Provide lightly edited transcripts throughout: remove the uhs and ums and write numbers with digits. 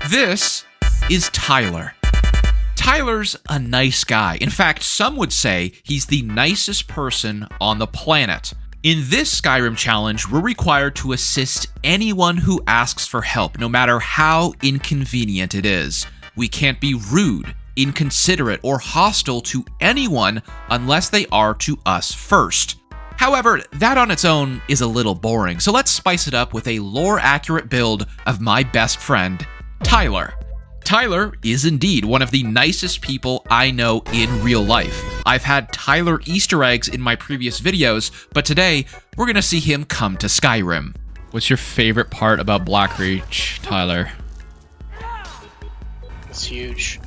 This is Tyler. Tyler's a nice guy. In fact, some would say he's the nicest person on the planet. In this Skyrim challenge, we're required to assist anyone who asks for help, no matter how inconvenient it is. We can't be rude, inconsiderate, or hostile to anyone unless they are to us first. However, that on its own is a little boring, so let's spice it up with a lore-accurate build of my best friend, Tyler. Tyler is indeed one of the nicest people I know in real life. I've had Tyler Easter eggs in my previous videos, but today we're gonna see him come to Skyrim. What's your favorite part about Blackreach, Tyler? It's huge.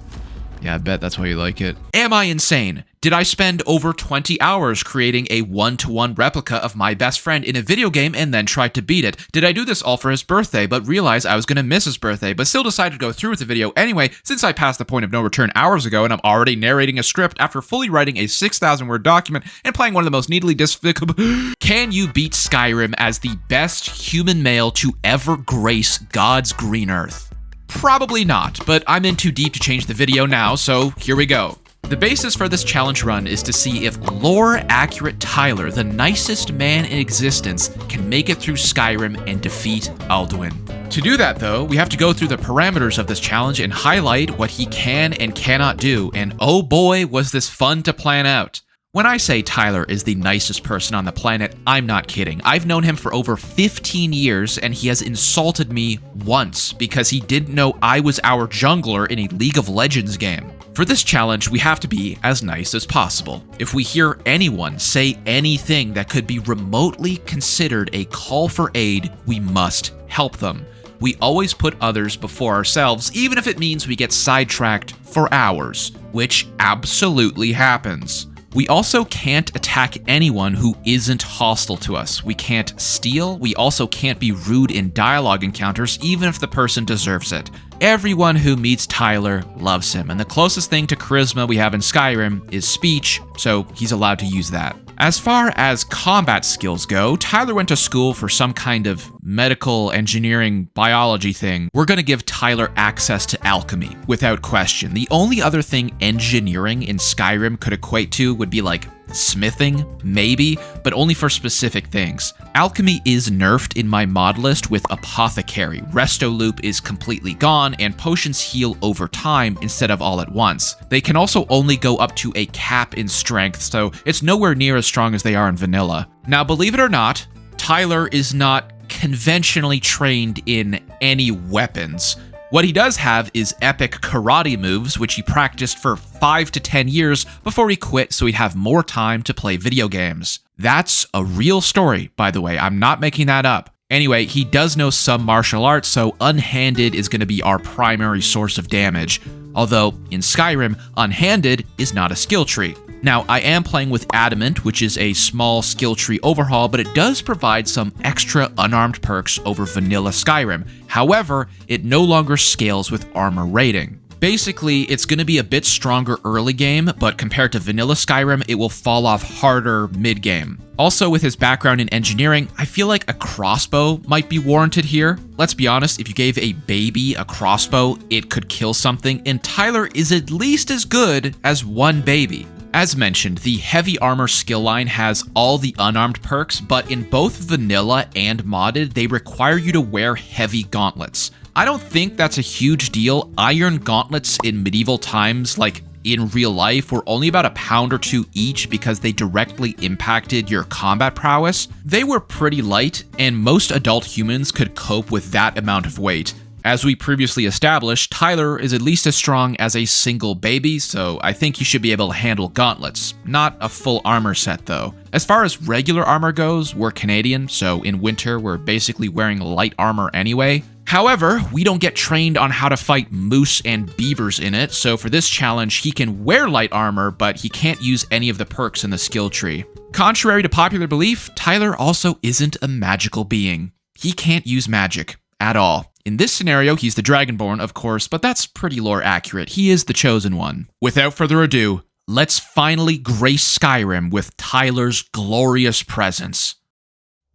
Yeah, I bet that's why you like it. Am I insane? Did I spend over 20 hours creating a one-to-one replica of my best friend in a video game and then tried to beat it? Did I do this all for his birthday, but realized I was going to miss his birthday, but still decided to go through with the video anyway, since I passed the point of no return hours ago and I'm already narrating a script after fully writing a 6,000-word document and playing one of the most needly despicable... Can you beat Skyrim as the best human male to ever grace God's green earth? Probably not, but I'm in too deep to change the video now, so here we go. The basis for this challenge run is to see if lore-accurate Tyler, the nicest man in existence, can make it through Skyrim and defeat Alduin. To do that, though, we have to go through the parameters of this challenge and highlight what he can and cannot do, and oh boy, was this fun to plan out. When I say Tyler is the nicest person on the planet, I'm not kidding. I've known him for over 15 years, and he has insulted me once because he didn't know I was our jungler in a League of Legends game. For this challenge, we have to be as nice as possible. If we hear anyone say anything that could be remotely considered a call for aid, we must help them. We always put others before ourselves, even if it means we get sidetracked for hours, which absolutely happens. We also can't attack anyone who isn't hostile to us. We can't steal. We also can't be rude in dialogue encounters, even if the person deserves it. Everyone who meets Tyler loves him, and the closest thing to charisma we have in Skyrim is speech, so he's allowed to use that. As far as combat skills go, Tyler went to school for some kind of medical, engineering, biology thing. We're gonna give Tyler access to alchemy, without question. The only other thing engineering in Skyrim could equate to would be like smithing, maybe, but only for specific things. Alchemy is nerfed in my mod list with apothecary. Resto loop is completely gone, and potions heal over time instead of all at once. They can also only go up to a cap in strength, so it's nowhere near as strong as they are in vanilla. Now, believe it or not, Tyler is not conventionally trained in any weapons. What he does have is epic karate moves, which he practiced for 5 to 10 years before he quit so he'd have more time to play video games. That's a real story, by the way. I'm not making that up. Anyway, he does know some martial arts, so unhanded is going to be our primary source of damage. Although, in Skyrim, unhanded is not a skill tree. Now, I am playing with Adamant, which is a small skill tree overhaul, but it does provide some extra unarmed perks over vanilla Skyrim. However, it no longer scales with armor rating. Basically, it's going to be a bit stronger early game, but compared to vanilla Skyrim, it will fall off harder mid-game. Also, with his background in engineering, I feel like a crossbow might be warranted here. Let's be honest, if you gave a baby a crossbow, it could kill something, and Tyler is at least as good as one baby. As mentioned, the heavy armor skill line has all the unarmed perks, but in both vanilla and modded, they require you to wear heavy gauntlets. I don't think that's a huge deal. Iron gauntlets in medieval times, like in real life, were only about £1 or £2 each because they directly impacted your combat prowess. They were pretty light, and most adult humans could cope with that amount of weight. As we previously established, Tyler is at least as strong as a single baby, so I think he should be able to handle gauntlets. Not a full armor set, though. As far as regular armor goes, we're Canadian, so in winter we're basically wearing light armor anyway. However, we don't get trained on how to fight moose and beavers in it, so for this challenge, he can wear light armor, but he can't use any of the perks in the skill tree. Contrary to popular belief, Tyler also isn't a magical being. He can't use magic at all. In this scenario, he's the Dragonborn, of course, but that's pretty lore accurate. He is the chosen one. Without further ado, let's finally grace Skyrim with Tyler's glorious presence.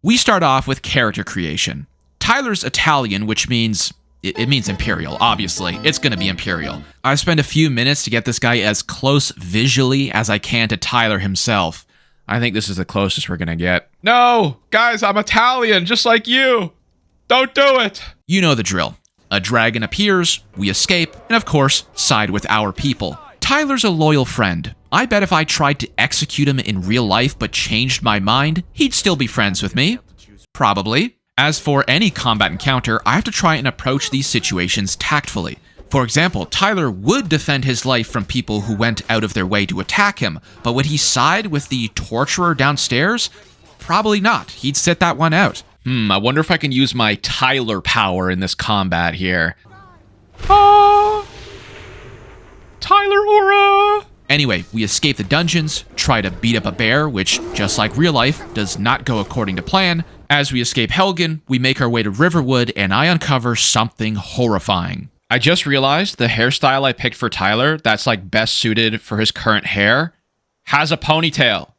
We start off with character creation. Tyler's Italian, which means it means Imperial, obviously. It's gonna be Imperial. I spend a few minutes to get this guy as close visually as I can to Tyler himself. I think this is the closest we're gonna get. No! Guys, I'm Italian, just like you! Don't do it! You know the drill. A dragon appears, we escape, and of course, side with our people. Tyler's a loyal friend. I bet if I tried to execute him in real life but changed my mind, he'd still be friends with me. Probably. As for any combat encounter, I have to try and approach these situations tactfully. For example, Tyler would defend his life from people who went out of their way to attack him, but would he side with the torturer downstairs? Probably not. He'd sit that one out. I wonder if I can use my Tyler power in this combat here. Tyler aura! Anyway, we escape the dungeons, try to beat up a bear, which, just like real life, does not go according to plan. As we escape Helgen, we make our way to Riverwood, and I uncover something horrifying. I just realized the hairstyle I picked for Tyler, that's like best suited for his current hair, has a ponytail.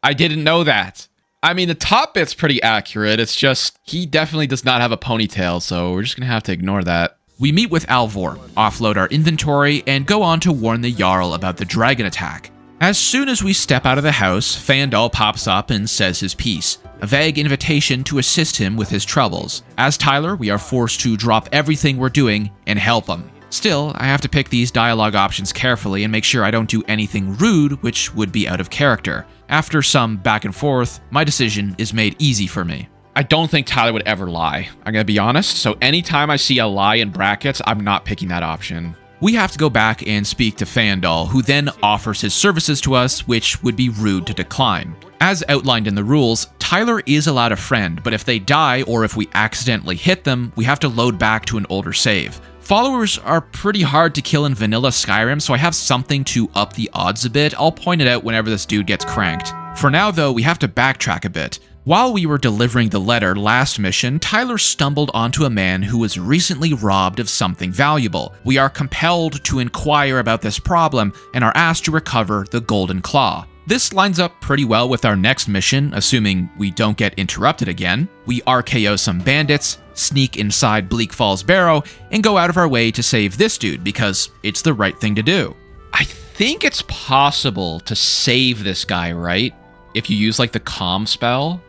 I didn't know that. I mean, the top bit's pretty accurate, it's just, he definitely does not have a ponytail, so we're just gonna have to ignore that. We meet with Alvor, offload our inventory, and go on to warn the Jarl about the dragon attack. As soon as we step out of the house, Fandal pops up and says his piece, a vague invitation to assist him with his troubles. As Tyler, we are forced to drop everything we're doing and help him. Still, I have to pick these dialogue options carefully and make sure I don't do anything rude, which would be out of character. After some back and forth, my decision is made easy for me. I don't think Tyler would ever lie. I'm gonna be honest, so anytime I see a lie in brackets, I'm not picking that option. We have to go back and speak to Fandal, who then offers his services to us, which would be rude to decline. As outlined in the rules, Tyler is allowed a friend, but if they die or if we accidentally hit them, we have to load back to an older save. Followers are pretty hard to kill in vanilla Skyrim, so I have something to up the odds a bit. I'll point it out whenever this dude gets cranked. For now though, we have to backtrack a bit. While we were delivering the letter last mission, Tyler stumbled onto a man who was recently robbed of something valuable. We are compelled to inquire about this problem and are asked to recover the Golden Claw. This lines up pretty well with our next mission, assuming we don't get interrupted again. We RKO some bandits, sneak inside Bleak Falls Barrow, and go out of our way to save this dude because it's the right thing to do. I think it's possible to save this guy, right? If you use like the calm spell.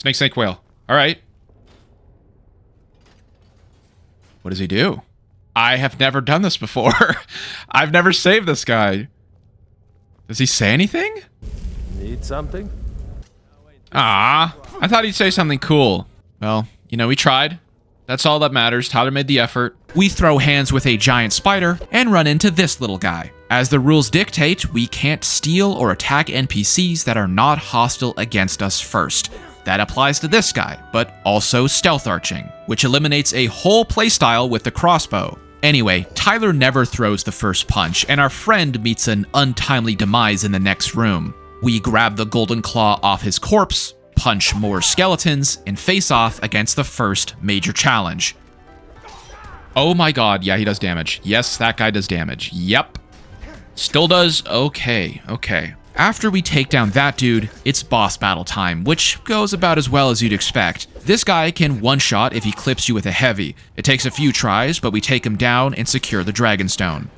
Snake whale. All right. What does he do? I have never done this before. I've never saved this guy. Does he say anything? Need something? Ah, I thought he'd say something cool. Well, you know, we tried. That's all that matters. Tyler made the effort. We throw hands with a giant spider and run into this little guy. As the rules dictate, we can't steal or attack NPCs that are not hostile against us first. That applies to this guy, but also stealth arching, which eliminates a whole playstyle with the crossbow. Anyway, Tyler never throws the first punch, and our friend meets an untimely demise in the next room. We grab the Golden Claw off his corpse, punch more skeletons, and face off against the first major challenge. Oh my god, yeah, he does damage. Yes, that guy does damage. Yep. Still does okay. After we take down that dude, it's boss battle time, which goes about as well as you'd expect. This guy can one-shot if he clips you with a heavy. It takes a few tries, but we take him down and secure the Dragonstone.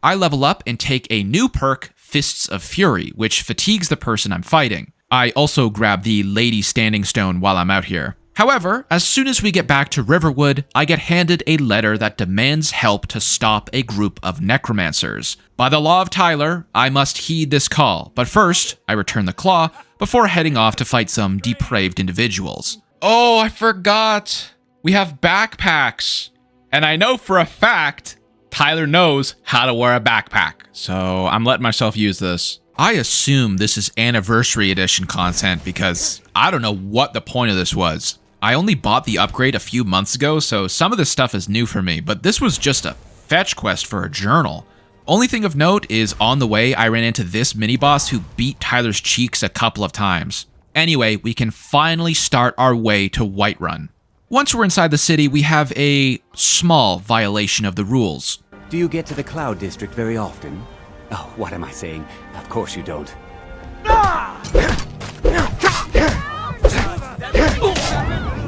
I level up and take a new perk, Fists of Fury, which fatigues the person I'm fighting. I also grab the Lady Standing Stone while I'm out here. However, as soon as we get back to Riverwood, I get handed a letter that demands help to stop a group of necromancers. By the law of Tyler, I must heed this call, but first, I return the claw before heading off to fight some depraved individuals. Oh, I forgot! We have backpacks! And I know for a fact, Tyler knows how to wear a backpack, so I'm letting myself use this. I assume this is Anniversary Edition content because I don't know what the point of this was. I only bought the upgrade a few months ago, so some of this stuff is new for me, but this was just a fetch quest for a journal. Only thing of note is on the way I ran into this mini-boss who beat Tyler's cheeks a couple of times. Anyway, we can finally start our way to Whiterun. Once we're inside the city, we have a small violation of the rules. Do you get to the Cloud District very often? Oh, what am I saying? Of course you don't.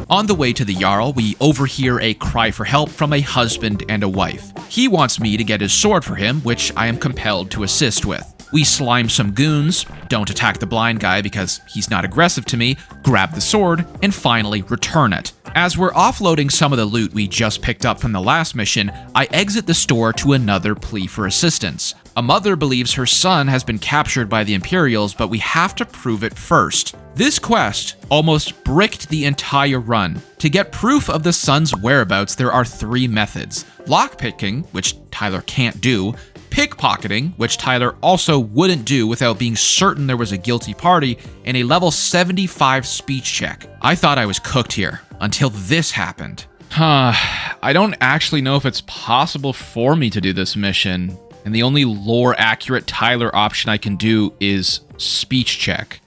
On the way to the Jarl, we overhear a cry for help from a husband and a wife. He wants me to get his sword for him, which I am compelled to assist with. We slime some goons, don't attack the blind guy because he's not aggressive to me, grab the sword, and finally return it. As we're offloading some of the loot we just picked up from the last mission, I exit the store to another plea for assistance. A mother believes her son has been captured by the Imperials, but we have to prove it first. This quest almost bricked the entire run. To get proof of the son's whereabouts, there are 3 methods. Lockpicking, which Tyler can't do, pickpocketing, which Tyler also wouldn't do without being certain there was a guilty party, and a level 75 speech check. I thought I was cooked here, until this happened. I don't actually know if it's possible for me to do this mission, and the only lore-accurate Tyler option I can do is speech check.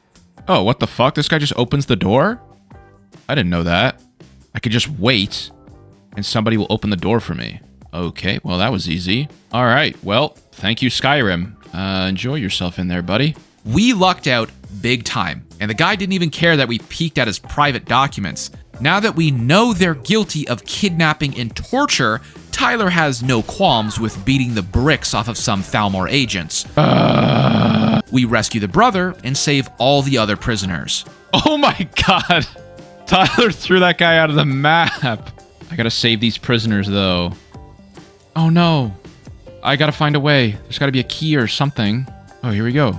Oh, what the fuck? This guy just opens the door? I didn't know that. I could just wait, and somebody will open the door for me. Okay, well, that was easy. All right, well, thank you, Skyrim. Enjoy yourself in there, buddy. We lucked out big time, and the guy didn't even care that we peeked at his private documents. Now that we know they're guilty of kidnapping and torture, Tyler has no qualms with beating the bricks off of some Thalmor agents. We rescue the brother and save all the other prisoners. Oh my god! Tyler threw that guy out of the map. I gotta save these prisoners, though. Oh no. I gotta find a way. There's gotta be a key or something. Oh, here we go.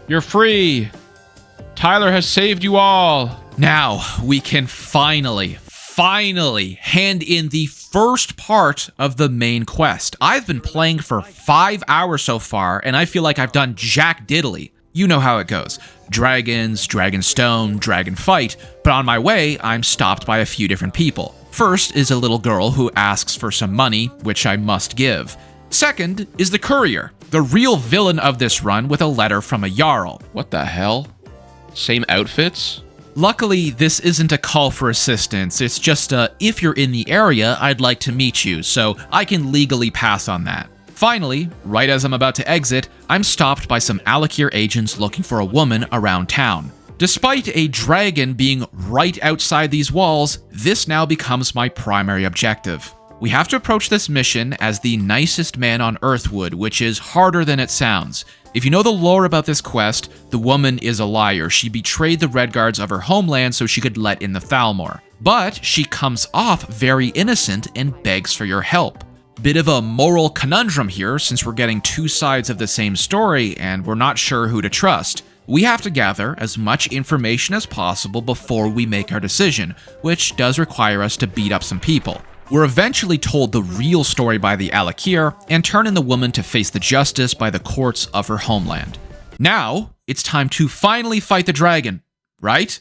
You're free! Tyler has saved you all! Now, we can finally hand in the first part of the main quest. I've been playing for 5 hours so far, and I feel like I've done jack diddly. You know how it goes. Dragons, dragonstone, dragon fight, but on my way, I'm stopped by a few different people. First is a little girl who asks for some money, which I must give. Second is the courier, the real villain of this run with a letter from a Jarl. What the hell? Same outfits? Luckily, this isn't a call for assistance, it's just a, if you're in the area, I'd like to meet you, so I can legally pass on that. Finally, right as I'm about to exit, I'm stopped by some Alakir agents looking for a woman around town. Despite a dragon being right outside these walls, this now becomes my primary objective. We have to approach this mission as the nicest man on Earth would, which is harder than it sounds. If you know the lore about this quest, the woman is a liar. She betrayed the Redguards of her homeland so she could let in the Thalmor. But she comes off very innocent and begs for your help. Bit of a moral conundrum here since we're getting 2 sides of the same story and we're not sure who to trust. We have to gather as much information as possible before we make our decision, which does require us to beat up some people. We're eventually told the real story by the Alakir and turn in the woman to face the justice by the courts of her homeland. Now, it's time to finally fight the dragon, right?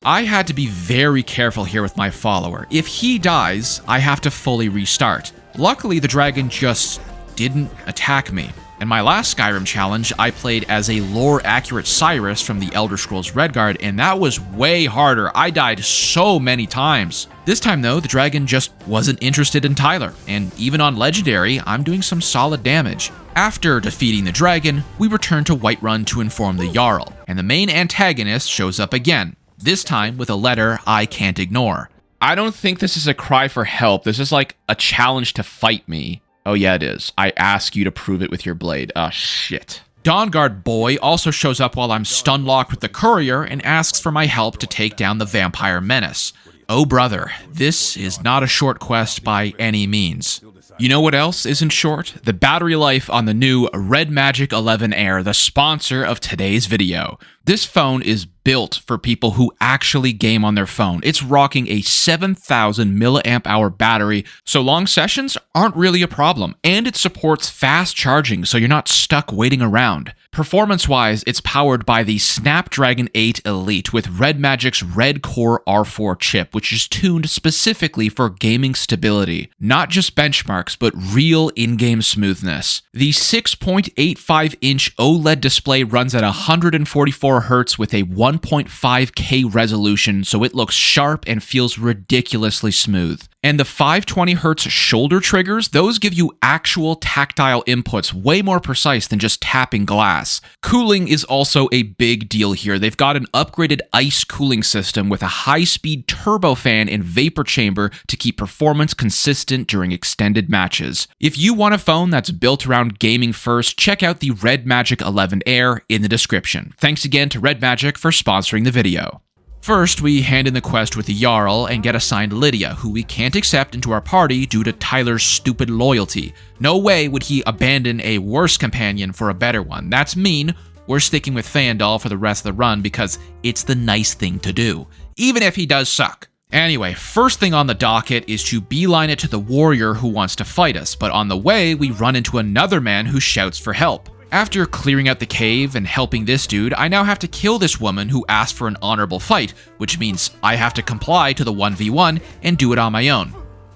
I had to be very careful here with my follower. If he dies, I have to fully restart. Luckily, the dragon just didn't attack me. In my last Skyrim challenge, I played as a lore-accurate Cyrus from the Elder Scrolls Redguard, and that was way harder. I died so many times. This time, though, the dragon just wasn't interested in Tyler, and even on Legendary, I'm doing some solid damage. After defeating the dragon, we return to Whiterun to inform the Jarl, and the main antagonist shows up again, this time with a letter I can't ignore. I don't think this is a cry for help. This is like a challenge to fight me. Oh yeah, it is. I ask you to prove it with your blade. Oh, shit. Dawnguard Boy also shows up while I'm stun-locked with the courier and asks for my help to take down the vampire menace. Oh brother, this is not a short quest by any means. You know what else isn't short? The battery life on the new Red Magic 11 Air, the sponsor of today's video. This phone is built for people who actually game on their phone. It's rocking a 7,000 milliamp hour battery, so long sessions aren't really a problem, and it supports fast charging so you're not stuck waiting around. Performance-wise, it's powered by the Snapdragon 8 Elite with Red Magic's Red Core R4 chip, which is tuned specifically for gaming stability. Not just benchmarks, but real in-game smoothness. The 6.85-inch OLED display runs at 144 Hz with a 1.5K resolution, so it looks sharp and feels ridiculously smooth. And the 520Hz shoulder triggers, those give you actual tactile inputs, way more precise than just tapping glass. Cooling is also a big deal here. They've got an upgraded ice cooling system with a high-speed turbofan and vapor chamber to keep performance consistent during extended matches. If you want a phone that's built around gaming first, check out the Red Magic 11 Air in the description. Thanks again to Red Magic for sponsoring the video. First, we hand in the quest with the Jarl and get assigned Lydia, who we can't accept into our party due to Tyler's stupid loyalty. No way would he abandon a worse companion for a better one. That's mean. We're sticking with Fandal for the rest of the run because it's the nice thing to do, even if he does suck. Anyway, first thing on the docket is to beeline it to the warrior who wants to fight us, but on the way, we run into another man who shouts for help. After clearing out the cave and helping this dude, I now have to kill this woman who asked for an honorable fight, which means I have to comply to the 1v1 and do it on my own,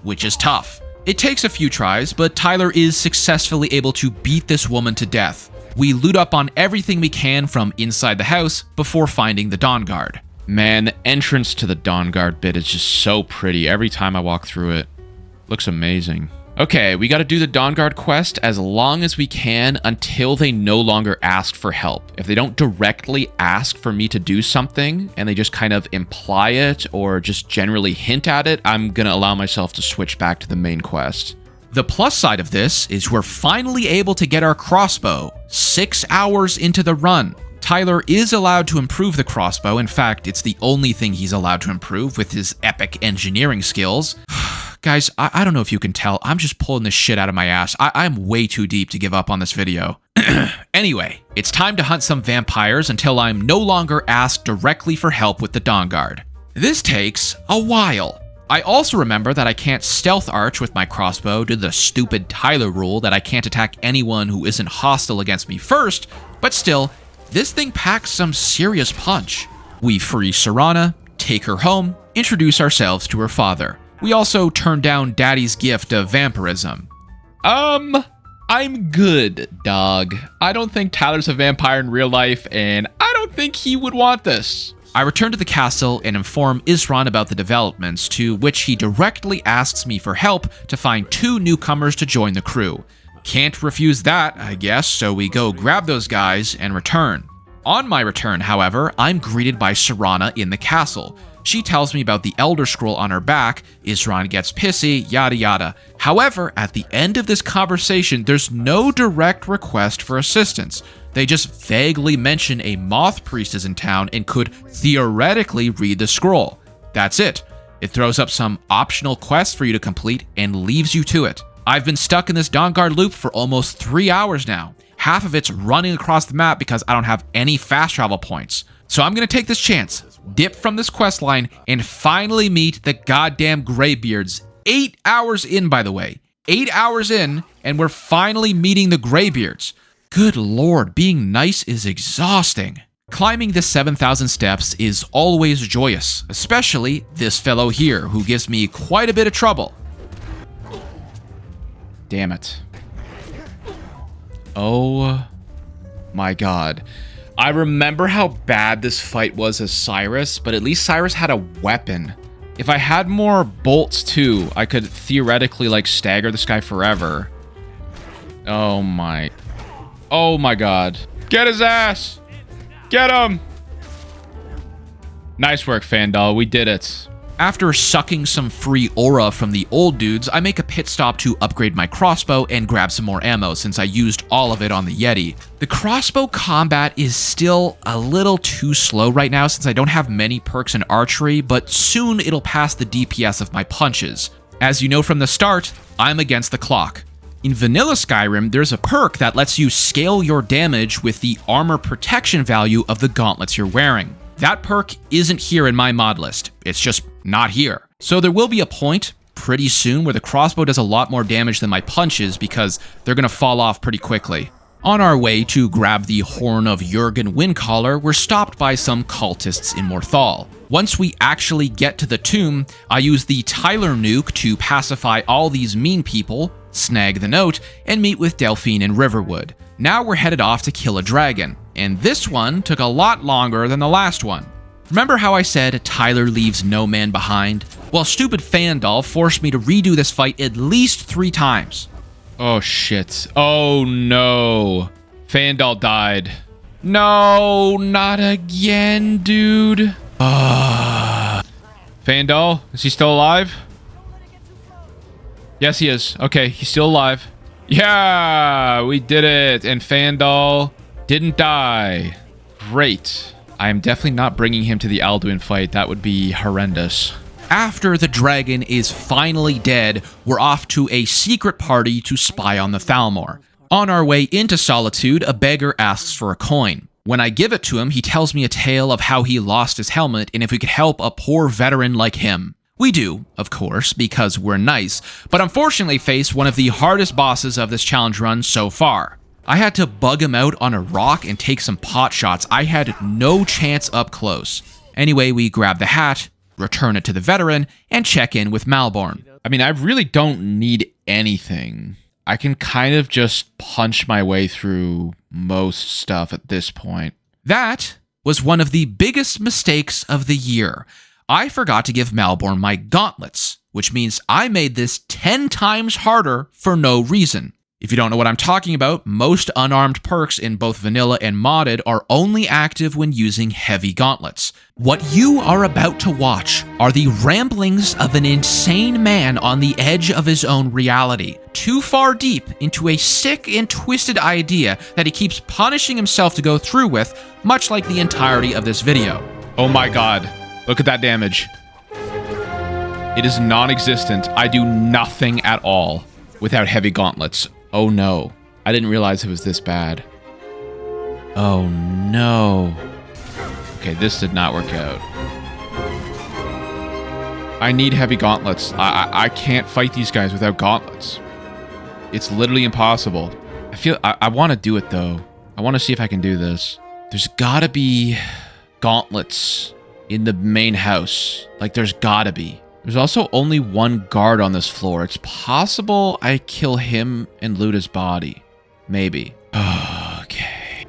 which is tough. It takes a few tries, but Tyler is successfully able to beat this woman to death. We loot up on everything we can from inside the house before finding the Dawnguard. Man, the entrance to the Dawnguard bit is just so pretty every time I walk through it. Looks amazing. Okay, we gotta do the Dawnguard quest as long as we can until they no longer ask for help. If they don't directly ask for me to do something and they just kind of imply it or just generally hint at it, I'm gonna allow myself to switch back to the main quest. The plus side of this is we're finally able to get our crossbow 6 hours into the run. Tyler is allowed to improve the crossbow. In fact, it's the only thing he's allowed to improve with his epic engineering skills. Guys, I don't know if you can tell, I'm just pulling this shit out of my ass. I'm way too deep to give up on this video. Anyway, it's time to hunt some vampires until I'm no longer asked directly for help with the Dawnguard. This takes a while. I also remember that I can't stealth arch with my crossbow due to the stupid Tyler rule that I can't attack anyone who isn't hostile against me first, but still, this thing packs some serious punch. We free Serana, take her home, introduce ourselves to her father. We also turn down Daddy's gift of vampirism. I'm good, dog. I don't think Tyler's a vampire in real life, and I don't think he would want this. I return to the castle and inform Isran about the developments, to which he directly asks me for help to find 2 newcomers to join the crew. Can't refuse that, I guess, so we go grab those guys and return. On my return, however, I'm greeted by Serana in the castle. She tells me about the Elder Scroll on her back, Isran gets pissy, yada yada. However, at the end of this conversation, there's no direct request for assistance. They just vaguely mention a moth priest is in town and could theoretically read the scroll. That's it. It throws up some optional quest for you to complete and leaves you to it. I've been stuck in this Dawnguard loop for almost 3 hours now. Half of it's running across the map because I don't have any fast travel points. So I'm gonna take this chance, dip from this quest line, and finally meet the goddamn Greybeards. 8 hours in, by the way. 8 hours in, and we're finally meeting the Greybeards. Good lord, being nice is exhausting. Climbing the 7,000 steps is always joyous, especially this fellow here, who gives me quite a bit of trouble. Damn it. Oh my god. I remember how bad this fight was as Cyrus, but at least Cyrus had a weapon. If I had more bolts too, I could theoretically like stagger this guy forever. Oh my god. Get his ass! Get him! Nice work, Fandal. We did it. After sucking some free aura from the old dudes, I make a pit stop to upgrade my crossbow and grab some more ammo since I used all of it on the Yeti. The crossbow combat is still a little too slow right now since I don't have many perks in archery, but soon it'll pass the DPS of my punches. As you know from the start, I'm against the clock. In vanilla Skyrim, there's a perk that lets you scale your damage with the armor protection value of the gauntlets you're wearing. That perk isn't here in my mod list. It's just not here. So there will be a point pretty soon where the crossbow does a lot more damage than my punches because they're gonna fall off pretty quickly. On our way to grab the Horn of Jurgen Windcaller, we're stopped by some cultists in Morthal. Once we actually get to the tomb, I use the Tyler nuke to pacify all these mean people, snag the note, and meet with Delphine in Riverwood. Now we're headed off to kill a dragon, and this one took a lot longer than the last one. Remember how I said Tyler leaves no man behind? while stupid Fandal forced me to redo this fight at least 3 times. Oh shit. Oh no. Fandal died. No, not again, dude. Fandal, is he still alive? Yes, he is. Okay, he's still alive. Yeah, we did it. And Fandal didn't die. Great. I am definitely not bringing him to the Alduin fight. That would be horrendous. After the dragon is finally dead, we're off to a secret party to spy on the Thalmor. On our way into Solitude, a beggar asks for a coin. When I give it to him, he tells me a tale of how he lost his helmet and if we could help a poor veteran like him. We do, of course, because we're nice, but unfortunately face one of the hardest bosses of this challenge run so far. I had to bug him out on a rock and take some pot shots. I had no chance up close. Anyway, we grab the hat, return it to the veteran, and check in with Malborn. I mean, I really don't need anything. I can kind of just punch my way through most stuff at this point. That was one of the biggest mistakes of the year. I forgot to give Malborn my gauntlets, which means I made this 10 times harder for no reason. If you don't know what I'm talking about, most unarmed perks in both vanilla and modded are only active when using heavy gauntlets. What you are about to watch are the ramblings of an insane man on the edge of his own reality, too far deep into a sick and twisted idea that he keeps punishing himself to go through with, much like the entirety of this video. Oh my god, look at that damage. It is non-existent. I do nothing at all without heavy gauntlets. Oh no, I didn't realize it was this bad. Oh no. Okay, this did not work out. I need heavy gauntlets. I can't fight these guys without gauntlets. It's literally impossible. I want to do it though. I want to see if I can do this. There's gotta be gauntlets in the main house. Like there's gotta be. There's also only one guard on this floor. It's possible I kill him and loot his body. Maybe. Okay.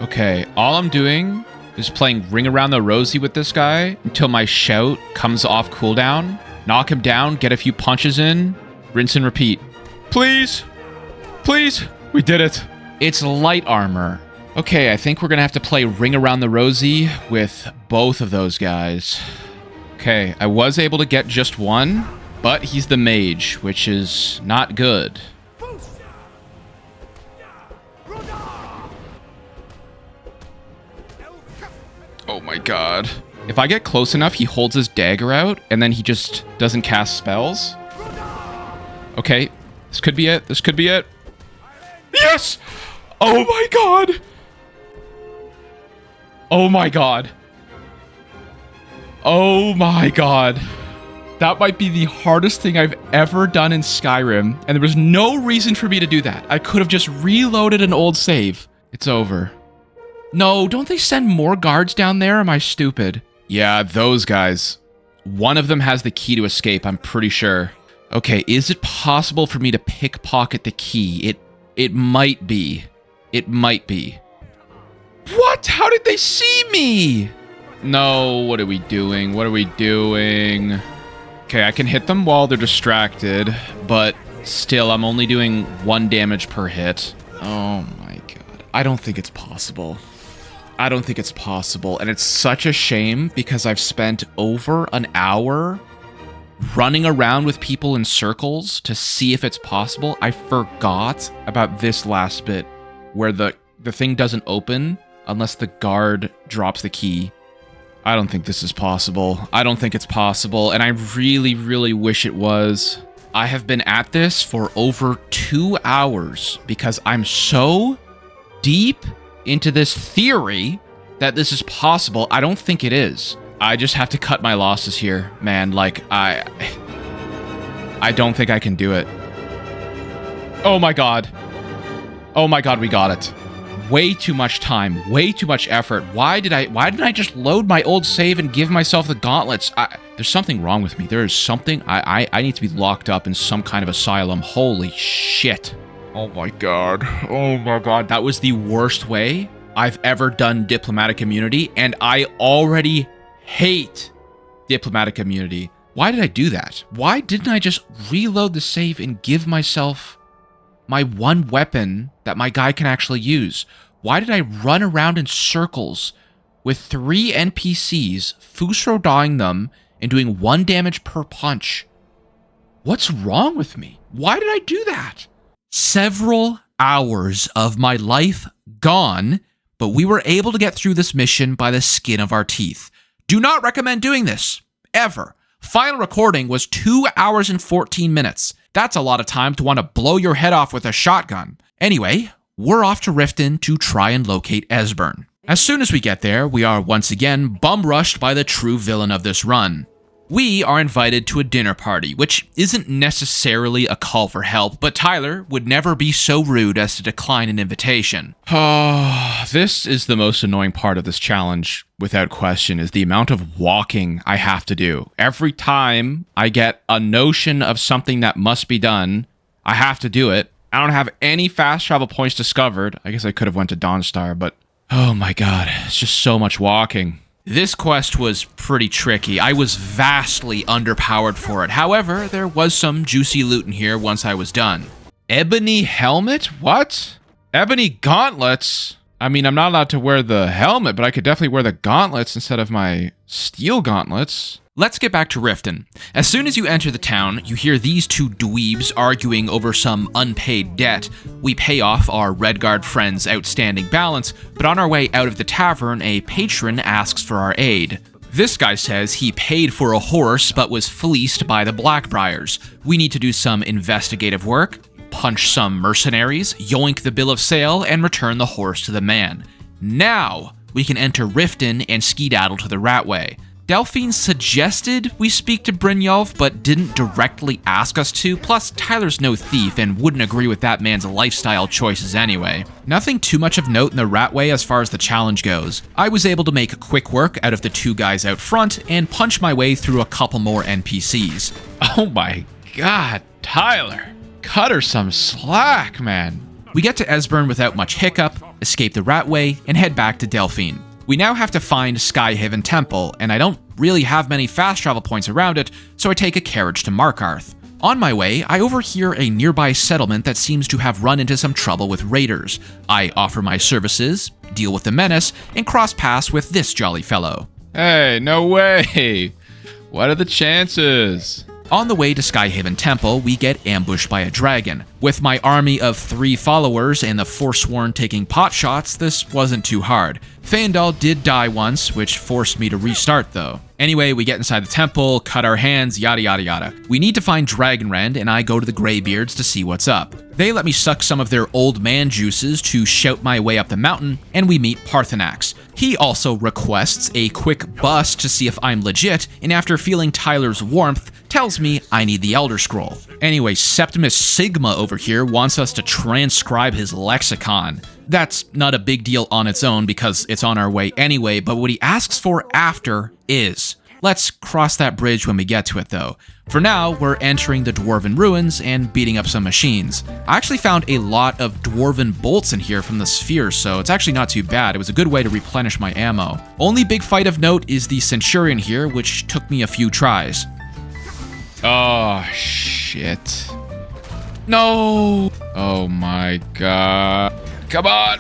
Okay, all I'm doing is playing Ring Around the Rosie with this guy until my shout comes off cooldown. Knock him down, get a few punches in, rinse and repeat. Please! Please! We did it! It's light armor. Okay, I think we're gonna have to play Ring Around the Rosie with both of those guys. Okay, I was able to get just one, but he's the mage, which is not good. Oh my god. If I get close enough, he holds his dagger out, and then he just doesn't cast spells. Okay, this could be it. This could be it. Yes! Oh my god! Oh my god. Oh my god. That might be the hardest thing I've ever done in Skyrim, and there was no reason for me to do that. I could have just reloaded an old save. It's over. No, don't they send more guards down there? Am I stupid? Yeah, those guys. One of them has the key to escape, I'm pretty sure. Okay, is it possible for me to pickpocket the key? It might be. It might be. What? How did they see me? No, what are we doing? What are we doing? Okay, I can hit them while they're distracted, but still, I'm only doing 1 damage per hit. Oh my god. I don't think it's possible. I don't think it's possible, and it's such a shame because I've spent over an hour running around with people in circles to see if it's possible. I forgot about this last bit where the thing doesn't open unless the guard drops the key. I don't think this is possible. I don't think it's possible, and I really, really wish it was. I have been at this for over 2 hours because I'm so deep into this theory that this is possible. I don't think it is. I just have to cut my losses here, man. Like, I don't think I can do it. Oh my god. Oh my god, we got it. Way too much time, way too much effort. Why didn't I just load my old save and give myself the gauntlets? There's something wrong with me. There is something. I need to be locked up in some kind of asylum. Holy shit. Oh my god. Oh my god. That was the worst way I've ever done diplomatic immunity, and I already hate diplomatic immunity. Why did I do that? Why didn't I just reload the save and give myself my one weapon that my guy can actually use? Why did I run around in circles with 3 NPCs, Fusro-dawing them, and doing 1 damage per punch? What's wrong with me? Why did I do that? Several hours of my life gone, but we were able to get through this mission by the skin of our teeth. Do not recommend doing this, ever. Final recording was 2 hours and 14 minutes. That's a lot of time to want to blow your head off with a shotgun. Anyway, we're off to Riften to try and locate Esbern. As soon as we get there, we are once again bum-rushed by the true villain of this run. We are invited to a dinner party, which isn't necessarily a call for help, but Tyler would never be so rude as to decline an invitation. This is the most annoying part of this challenge, without question, is the amount of walking I have to do. Every time I get a notion of something that must be done, I have to do it. I don't have any fast travel points discovered. I guess I could have went to Dawnstar, but oh my god, it's just so much walking. This quest was pretty tricky. I was vastly underpowered for it. However, there was some juicy loot in here once I was done. Ebony helmet? What? Ebony gauntlets? I mean, I'm not allowed to wear the helmet, but I could definitely wear the gauntlets instead of my steel gauntlets. Let's get back to Riften. As soon as you enter the town, you hear these 2 dweebs arguing over some unpaid debt. We pay off our Redguard friend's outstanding balance, but on our way out of the tavern, a patron asks for our aid. This guy says he paid for a horse but was fleeced by the Blackbriars. We need to do some investigative work, punch some mercenaries, yoink the bill of sale, and return the horse to the man. Now, we can enter Riften and skedaddle to the Ratway. Delphine suggested we speak to Brynjolf, but didn't directly ask us to, plus Tyler's no thief and wouldn't agree with that man's lifestyle choices anyway. Nothing too much of note in the Ratway as far as the challenge goes. I was able to make quick work out of the 2 guys out front and punch my way through a couple more NPCs. Oh my god, Tyler, cut her some slack, man. We get to Esbern without much hiccup, escape the Ratway, and head back to Delphine. We now have to find Skyhaven Temple, and I don't really have many fast travel points around it, so I take a carriage to Markarth. On my way, I overhear a nearby settlement that seems to have run into some trouble with raiders. I offer my services, deal with the menace, and cross paths with this jolly fellow. Hey, no way! What are the chances? On the way to Skyhaven Temple, we get ambushed by a dragon. With my army of 3 followers and the Forsworn taking pot shots, this wasn't too hard. Feindal did die once, which forced me to restart though. Anyway, we get inside the temple, cut our hands, yada yada yada. We need to find Dragonrend, and I go to the Greybeards to see what's up. They let me suck some of their old man juices to shout my way up the mountain, and we meet Parthenax. He also requests a quick bust to see if I'm legit, and after feeling Tyler's warmth, tells me I need the Elder Scroll. Anyway, Septimus Sigma over here wants us to transcribe his lexicon. That's not a big deal on its own because it's on our way anyway, but what he asks for after is. Let's cross that bridge when we get to it though. For now, we're entering the Dwarven ruins and beating up some machines. I actually found a lot of Dwarven bolts in here from the spheres, so it's actually not too bad. It was a good way to replenish my ammo. Only big fight of note is the Centurion here, which took me a few tries. Oh, shit. No! Oh my god. Come on!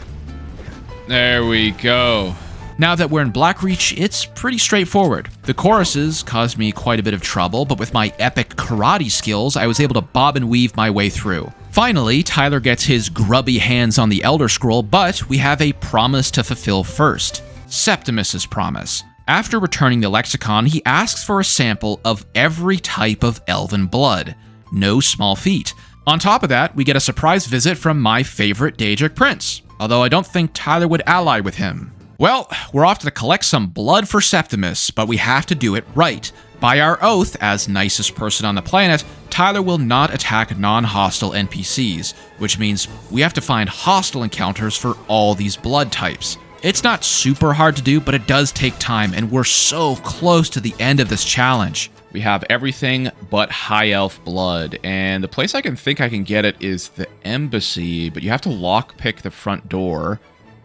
There we go. Now that we're in Blackreach, it's pretty straightforward. The choruses caused me quite a bit of trouble, but with my epic karate skills, I was able to bob and weave my way through. Finally, Tyler gets his grubby hands on the Elder Scroll, but we have a promise to fulfill first. Septimus's promise. After returning the lexicon, he asks for a sample of every type of elven blood. No small feat. On top of that, we get a surprise visit from my favorite Daedric prince, although I don't think Tyler would ally with him. Well, we're off to collect some blood for Septimus, but we have to do it right. By our oath, as nicest person on the planet, Tyler will not attack non-hostile NPCs, which means we have to find hostile encounters for all these blood types. It's not super hard to do, but it does take time, and we're so close to the end of this challenge. We have everything but high elf blood, and the place I can think I can get it is the embassy, but you have to lockpick the front door,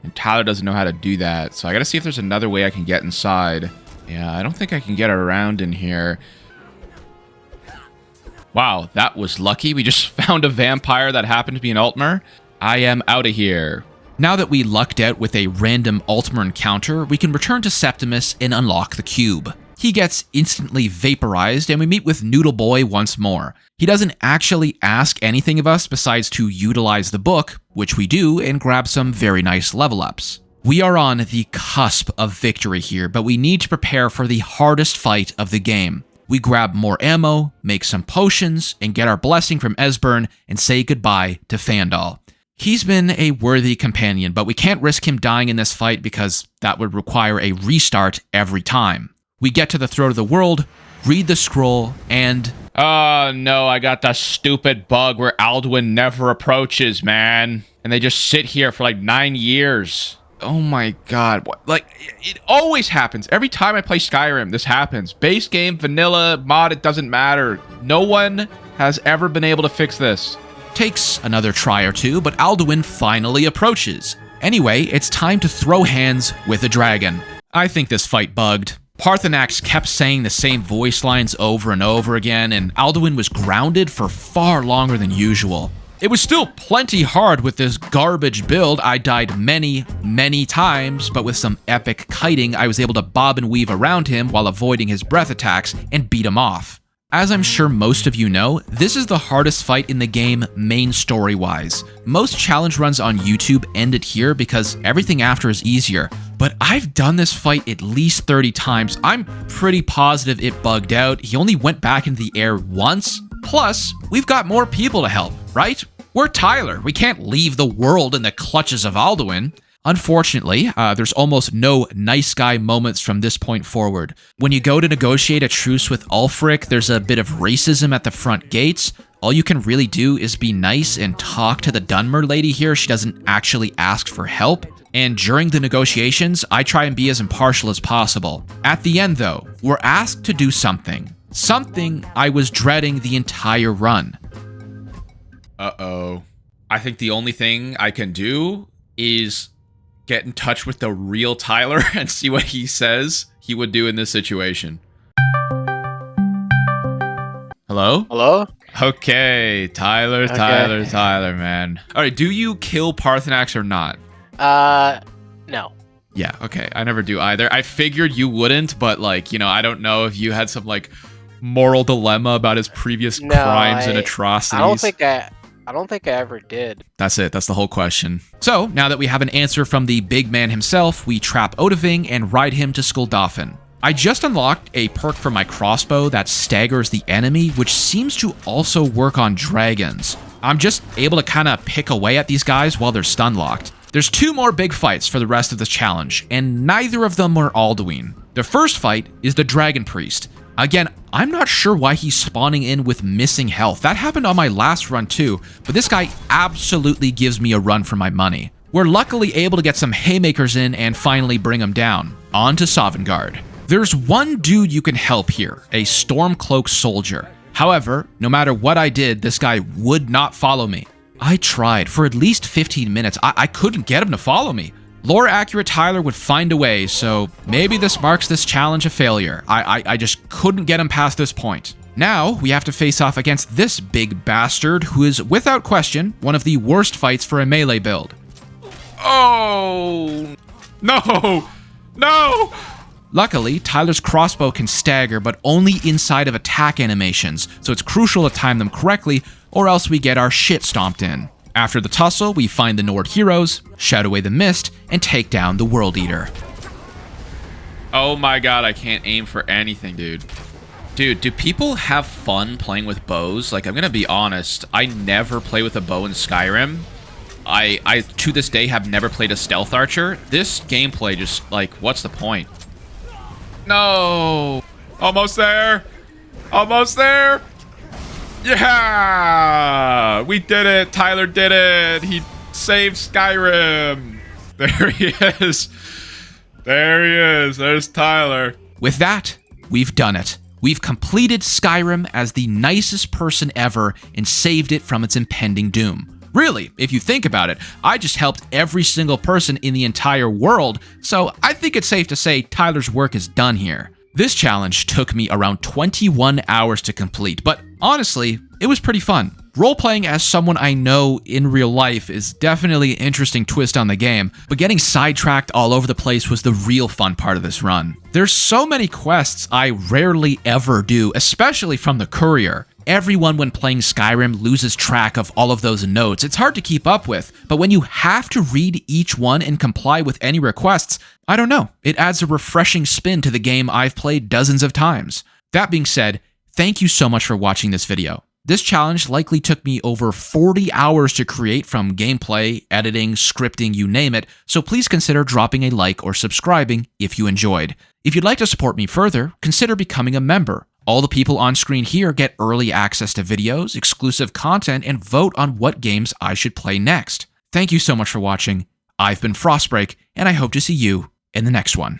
And Tyler doesn't know how to do that. So I gotta see if there's another way I can get inside. Yeah, I don't think I can get around in here. Wow, that was lucky. We just found a vampire that happened to be an Altmer. I am out of here. Now that we lucked out with a random Altmer encounter, we can return to Septimus and unlock the cube. He gets instantly vaporized, and we meet with Noodle Boy once more. He doesn't actually ask anything of us besides to utilize the book, which we do, and grab some very nice level ups. We are on the cusp of victory here, but we need to prepare for the hardest fight of the game. We grab more ammo, make some potions, and get our blessing from Esbern and say goodbye to Fandal. He's been a worthy companion, but we can't risk him dying in this fight because that would require a restart every time. We get to the throat of the world, read the scroll, and... Oh no, I got the stupid bug where Alduin never approaches, man. And they just sit here for like 9 years. Oh my god. What? Like, it always happens. Every time I play Skyrim, this happens. Base game, vanilla, mod, it doesn't matter. No one has ever been able to fix this. Takes another try or two, but Alduin finally approaches. Anyway, it's time to throw hands with a dragon. I think this fight bugged. Parthenax kept saying the same voice lines over and over again, and Alduin was grounded for far longer than usual. It was still plenty hard with this garbage build. I died many, many times, but with some epic kiting, I was able to bob and weave around him while avoiding his breath attacks and beat him off. As I'm sure most of you know, this is the hardest fight in the game main story-wise. Most challenge runs on YouTube ended here because everything after is easier, but I've done this fight at least 30 times. I'm pretty positive it bugged out. He only went back into the air once. Plus, we've got more people to help, right? We're Tyler. We can't leave the world in the clutches of Alduin. Unfortunately, there's almost no nice guy moments from this point forward. When you go to negotiate a truce with Ulfric, there's a bit of racism at the front gates. All you can really do is be nice and talk to the Dunmer lady here. She doesn't actually ask for help. And during the negotiations, I try and be as impartial as possible. At the end, though, we're asked to do something. Something I was dreading the entire run. Uh-oh. I think the only thing I can do is get in touch with the real Tyler and see what he says he would do in this situation. Hello? Hello? Okay, Tyler, man. All right, do you kill Parthenax or not? No. Yeah, okay. I never do either. I figured you wouldn't, but like, you know, I don't know if you had some like moral dilemma about his previous crimes and atrocities. I don't think I ever did. That's it. That's the whole question. So, now that we have an answer from the big man himself, we trap Odahviing and ride him to Skuldafn. I just unlocked a perk for my crossbow that staggers the enemy, which seems to also work on dragons. I'm just able to kind of pick away at these guys while they're stun locked. There's 2 more big fights for the rest of the challenge, and neither of them are Alduin. The first fight is the Dragon Priest. Again, I'm not sure why he's spawning in with missing health. That happened on my last run too, but this guy absolutely gives me a run for my money. We're luckily able to get some haymakers in and finally bring him down. On to Sovngarde. There's one dude you can help here, a Stormcloak soldier. However, no matter what I did, this guy would not follow me. I tried for at least 15 minutes. I couldn't get him to follow me. Lore-accurate Tyler would find a way, so maybe this marks this challenge a failure. I just couldn't get him past this point. Now, we have to face off against this big bastard, who is, without question, one of the worst fights for a melee build. Oh! No! No! Luckily, Tyler's crossbow can stagger, but only inside of attack animations, so it's crucial to time them correctly, or else we get our shit stomped in. After the tussle, we find the Nord heroes, shout away the mist, and take down the World Eater. Oh my god, I can't aim for anything, dude. Dude, do people have fun playing with bows? Like, I'm gonna be honest, I never play with a bow in Skyrim. I to this day, have never played a stealth archer. This gameplay just, like, what's the point? No! Almost there! Almost there! Yeah! We did it! Tyler did it! He saved Skyrim! There he is! There he is! There's Tyler. With that, we've done it. We've completed Skyrim as the nicest person ever and saved it from its impending doom. Really, if you think about it, I just helped every single person in the entire world, so I think it's safe to say Tyler's work is done here. This challenge took me around 21 hours to complete, but honestly, it was pretty fun. Role-playing as someone I know in real life is definitely an interesting twist on the game, but getting sidetracked all over the place was the real fun part of this run. There's so many quests I rarely ever do, especially from the courier. Everyone when playing Skyrim loses track of all of those notes. It's hard to keep up with, but when you have to read each one and comply with any requests, I don't know, it adds a refreshing spin to the game I've played dozens of times. That being said, thank you so much for watching this video. This challenge likely took me over 40 hours to create from gameplay, editing, scripting, you name it, so please consider dropping a like or subscribing if you enjoyed. If you'd like to support me further, consider becoming a member. All the people on screen here get early access to videos, exclusive content, and vote on what games I should play next. Thank you so much for watching. I've been Frostbreak, and I hope to see you in the next one.